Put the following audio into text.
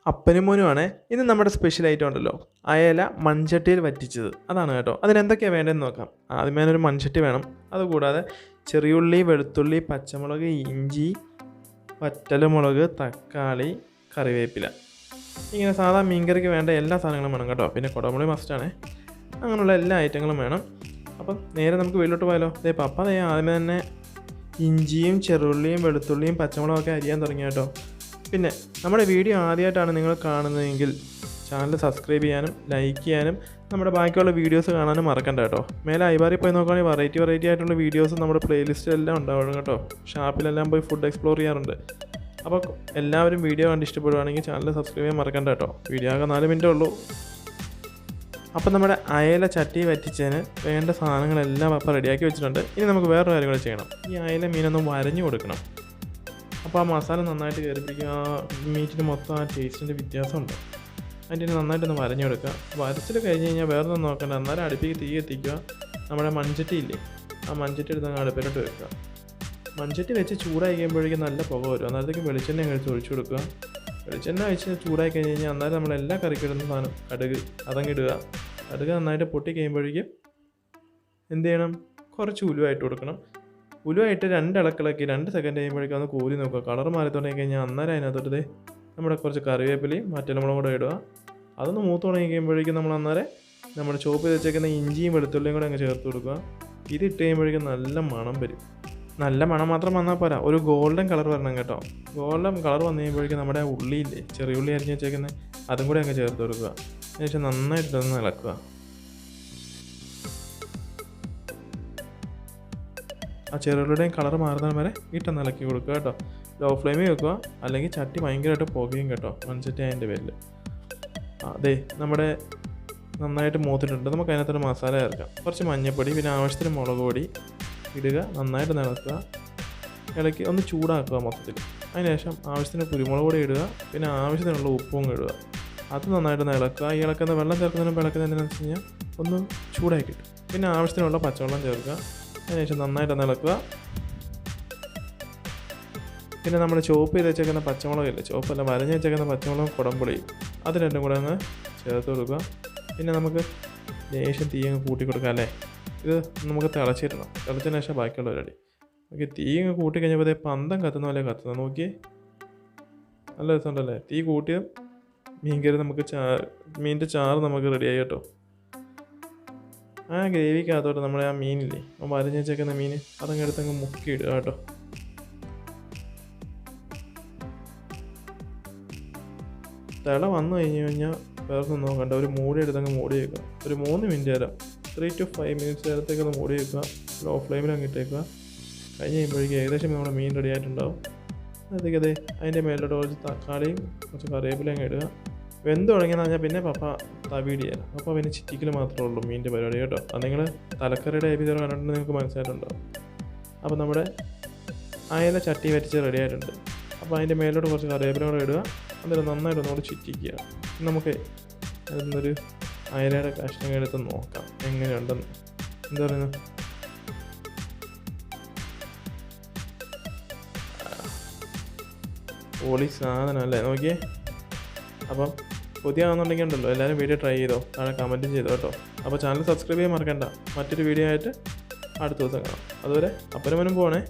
അപ്പനും മോനുമാണേ. ഇന്ന് നമ്മുടെ സ്പെഷ്യൽ ഐറ്റം ഉണ്ടല്ലോ, അയല മൺചട്ടിയിൽ വറ്റിച്ചത്. അതാണ് കേട്ടോ. അതിനെന്തൊക്കെയാണ് വേണ്ടതെന്ന് നോക്കാം. ആദ്യമേ ഒരു മൺചട്ടി വേണം. അതുകൂടാതെ ചെറിയുള്ളി, വെളുത്തുള്ളി, പച്ചമുളക്, ഇഞ്ചി, വറ്റൽമുളക്, തക്കാളി, കറിവേപ്പില. ഇങ്ങനെ സാധാ മീൻകറിക്ക് വേണ്ട എല്ലാ സാധനങ്ങളും വേണം കേട്ടോ. പിന്നെ കുടംപുളി മസ്റ്റാണേ. അങ്ങനെയുള്ള എല്ലാ ഐറ്റങ്ങളും വേണം. അപ്പം നേരെ നമുക്ക് വെളിയിലോട്ട് പോയാലോ. പപ്പ ആദ്യമേ തന്നെ ഇഞ്ചിയും ചെറുള്ളിയും വെളുത്തുള്ളിയും പച്ചമുളകൊക്കെ അരിയാൻ തുടങ്ങി കേട്ടോ. പിന്നെ നമ്മുടെ വീഡിയോ ആദ്യമായിട്ടാണ് നിങ്ങൾ കാണുന്നതെങ്കിൽ ചാനൽ സബ്സ്ക്രൈബ് ചെയ്യാനും ലൈക്ക് ചെയ്യാനും നമ്മുടെ ബാക്കിയുള്ള വീഡിയോസ് കാണാനും മറക്കണ്ട കേട്ടോ. മേലെ ഐബാറിൽ പോയി നോക്കുകയാണെങ്കിൽ വെറൈറ്റി ആയിട്ടുള്ള വീഡിയോസ് നമ്മുടെ പ്ലേലിസ്റ്റിലെല്ലാം ഉണ്ടാവും കേട്ടോ. ഷാപ്പിലെല്ലാം പോയി ഫുഡ് എക്സ്പ്ലോർ ചെയ്യാറുണ്ട്. അപ്പോൾ എല്ലാവരും വീഡിയോ കണ്ട് ഇഷ്ടപ്പെടുവാണെങ്കിൽ ചാനൽ സബ്സ്ക്രൈബ് ചെയ്യാൻ മറക്കണ്ട കേട്ടോ. വീഡിയോ ആകെ 4 മിനിറ്റേ ഉള്ളൂ. അപ്പം നമ്മുടെ അയല ചട്ടി വറ്റിച്ചതിന് വേണ്ട സാധനങ്ങളെല്ലാം അപ്പം റെഡിയാക്കി വെച്ചിട്ടുണ്ട്. ഇനി നമുക്ക് വേറൊരു കാര്യം കൂടെ ചെയ്യണം. ഈ അയല മീനൊന്ന് വരഞ്ഞു കൊടുക്കണം. അപ്പോൾ ആ മസാല നന്നായിട്ട് കയറി പിടിക്കുക. ആ മീറ്റിന് മൊത്തം ആ ടേസ്റ്റിൻ്റെ വ്യത്യാസമുണ്ട്. അതിൻ്റെ നന്നായിട്ടൊന്ന് വരഞ്ഞു കൊടുക്കുക. വരച്ചിട്ട് കഴിഞ്ഞ് കഴിഞ്ഞാൽ വേറെ ഒന്നും നോക്കണ്ട. അന്നേരം അടുപ്പിലേക്ക് തീ എത്തിക്കുക. നമ്മുടെ മൺചട്ടി ഇല്ലേ, ആ മൺചട്ടി എടുത്ത് അടുപ്പിലോട്ട് വെക്കുക. മൺചട്ടി വെച്ച് ചൂടായി കഴിയുമ്പോഴേക്കും നല്ല പുക വരും. അന്നേരത്തേക്ക് വെളിച്ചെണ്ണ കഴിച്ച് ഒഴിച്ചു കൊടുക്കുക. വെളിച്ചെണ്ണ ഒഴിച്ച് ചൂടായി കഴിഞ്ഞ് കഴിഞ്ഞാൽ അന്നേരം നമ്മളെല്ലാ കറിക്കിടുന്ന സാധനം കടുക് അതങ്ങിടുക. കടുക് നന്നായിട്ട് പൊട്ടി കഴിയുമ്പോഴേക്കും എന്ത് ചെയ്യണം, കുറച്ച് ഉലുവായിട്ട് കൊടുക്കണം. ഉലുവായിട്ട് 2 ഇളക്കിളക്കി 2 സെക്കൻഡ് കഴിയുമ്പോഴേക്കും ഒന്ന് കൂരി നോക്കുക. കളർ മാറി തുടങ്ങി കഴിഞ്ഞാൽ അന്നേരം അതിനകത്തോട്ട് നമ്മുടെ കുറച്ച് കറിവേപ്പിലയും വറ്റൽമുളകും കൂടെ ഇടുക. അതൊന്ന് മൂത്ത് തുടങ്ങി കഴിയുമ്പോഴേക്കും നമ്മൾ അന്നേരം നമ്മുടെ ചോപ്പ് ചെയ്ത് വെച്ചേക്കുന്ന ഇഞ്ചിയും വെളുത്തുള്ളിയും കൂടെ അങ്ങ് ചേർത്ത് കൊടുക്കുക. ഇതിട്ട് കഴിയുമ്പോഴേക്കും നല്ല മണം വരും. നല്ല മണം മാത്രം വന്നാൽ പോരാ, ഒരു ഗോൾഡൻ കളർ വരണം കേട്ടോ. ഗോൾഡൻ കളർ വന്നു കഴിയുമ്പോഴേക്കും നമ്മുടെ ഉള്ളിയില്ലേ, ചെറിയ ഉള്ളി അരിഞ്ഞ് വെച്ചേക്കുന്നത്, അതും കൂടെ അങ്ങ് ചേർത്ത് കൊടുക്കുക. അതിനുശേഷം നന്നായിട്ടൊന്ന് ഇളക്കുക. ആ ചെറുള്ളിയുടെയും കളർ മാറുന്ന വരെ ഇട്ടൊന്ന് ഇളക്കി കൊടുക്കുക കേട്ടോ. ലോ ഫ്ലെയിമിൽ വെക്കുക, അല്ലെങ്കിൽ ചട്ടി ഭയങ്കരമായിട്ട് പുകയും കേട്ടോ. മൺചട്ടി അതിൻ്റെ പേരിൽ. അതെ, നമ്മുടെ നന്നായിട്ട് മൂത്തിട്ടുണ്ട്. നമുക്ക് അതിനകത്തൊരു മസാല ചേർക്കാം. കുറച്ച് മഞ്ഞൾപ്പൊടി, പിന്നെ ആവശ്യത്തിന് മുളക് പൊടി ഇടുക. നന്നായിട്ട് ഇളക്കുക. ഇളക്കി ഒന്ന് ചൂടാക്കുക മൊത്തത്തിൽ. അതിനുശേഷം ആവശ്യത്തിന് കുരുമുളക് പൊടി ഇടുക. പിന്നെ ആവശ്യത്തിനുള്ള ഉപ്പും ഇടുക. അത് നന്നായിട്ടൊന്ന് ഇളക്കുക. ഈ ഇളക്കുന്ന വെള്ളം ചേർക്കുന്നതിന് ഇളക്കുന്നത് എന്താണെന്ന് വെച്ച് കഴിഞ്ഞാൽ ഒന്ന് ചൂടാക്കി കിട്ടും. പിന്നെ ആവശ്യത്തിനുള്ള പച്ചവെള്ളം ചേർക്കുക. അതിനുശേഷം നന്നായിട്ടൊന്ന് ഇളക്കുക. പിന്നെ നമ്മൾ ചോപ്പ് ചെയ്ത് വെച്ചേക്കുന്ന പച്ചമുളകില്ലേ, ചോപ്പല്ല വരഞ്ഞ് വെച്ചേക്കുന്ന പച്ചമുളകും കുടംപുളിയും അത് രണ്ടും കൂടെ ഒന്ന് ചേർത്ത് കൊടുക്കുക. പിന്നെ നമുക്ക് ലേശം തീ അങ്ങ് കൂട്ടി കൊടുക്കാം അല്ലേ. ഇത് നമുക്ക് തിളച്ചിടണം. തിളച്ചതിന് ശേഷം ബാക്കിയുള്ള പരിപാടി. ഓക്കെ, തീ അങ്ങ് കൂട്ടി കഴിഞ്ഞപ്പോൾ പന്തം കത്തുന്ന പോലെ കത്തുന്നത് നോക്കി. നല്ല രസമുണ്ടല്ലേ. തീ കൂട്ടിയ മീൻ കറി നമുക്ക് മീനിൻ്റെ ചാറ് നമുക്ക് റെഡിയായി കേട്ടോ. ആ ഗ്രേവിക്കകത്തോട്ട് നമ്മുടെ ആ മീനില്ലേ, വരഞ്ഞ് വെച്ചേക്കുന്ന മീൻ അതങ്ങ് എടുത്തങ്ങ് മുക്കിയിടുക കേട്ടോ. തിള വന്നു കഴിഞ്ഞ് കഴിഞ്ഞാൽ വേറെ നോക്കണ്ട, ഒരു മൂടി എടുത്തങ്ങ് മൂടി വയ്ക്കുക. ഒരു 3 മിനിറ്റ് നേരം, 3 to 5 മിനിറ്റ്സ് നേരത്തേക്കൊന്ന് മൂടി വയ്ക്കുക. ലോ ഫ്ലെയിമിൽ അങ്ങ് ഇട്ടേക്കുക. കഴിഞ്ഞ് കഴിയുമ്പോഴേക്കും ഏകദേശം നമ്മുടെ മീൻ റെഡി ആയിട്ടുണ്ടാവും. അതൊക്കെ അതിൻ്റെ മേലോട്ട് കുറച്ച് തക്കാളിയും കുറച്ച് കറിവേപ്പിലയും അങ്ങ് ഇടുക. വെന്ത് തുടങ്ങിയെന്ന് പറഞ്ഞാൽ പിന്നെ പപ്പ തവീടി ചെയ്യാം. പപ്പ പിന്നെ ചിറ്റിക്കൽ മാത്രമേ ഉള്ളൂ മീനിൻ്റെ പരിപാടി കേട്ടോ. അത് നിങ്ങൾ തലക്കറിയുടെ എപ്പിസോഡ് കണ്ടിട്ടുണ്ടെങ്കിൽ നിങ്ങൾക്ക് മനസ്സിലായിട്ടുണ്ടാവും. അപ്പോൾ നമ്മുടെ അയല ചട്ടി വരച്ച് റെഡി ആയിട്ടുണ്ട്. അപ്പോൾ അതിൻ്റെ മേലോട്ട് കുറച്ച് കറിവേപ്പില കൂടെ ഇടുക. എന്നിട്ട് നന്നായിട്ട് ഒന്നുകൂടി ചുറ്റിക്കുക. നമുക്ക് അതിൽ നിന്നൊരു അയലയുടെ കഷ്ണം എടുത്ത് നോക്കാം എങ്ങനെയുണ്ടെന്ന്. എന്താ പറയുന്നത്, പൊളി സാധനം അല്ലേ, നോക്കിയേ. അപ്പം പുതിയ ആണെന്നുണ്ടെങ്കിൽ ഉണ്ടല്ലോ, എല്ലാവരും വീഡിയോ ട്രൈ ചെയ്തോ, താഴെ കമൻറ്റും ചെയ്തോ കേട്ടോ. അപ്പോൾ ചാനൽ സബ്സ്ക്രൈബ് ചെയ്യാൻ മറക്കണ്ട. മറ്റൊരു വീഡിയോ ആയിട്ട് അടുത്ത ദിവസം കാണാം. അതുവരെ അപ്പനും പോണേ.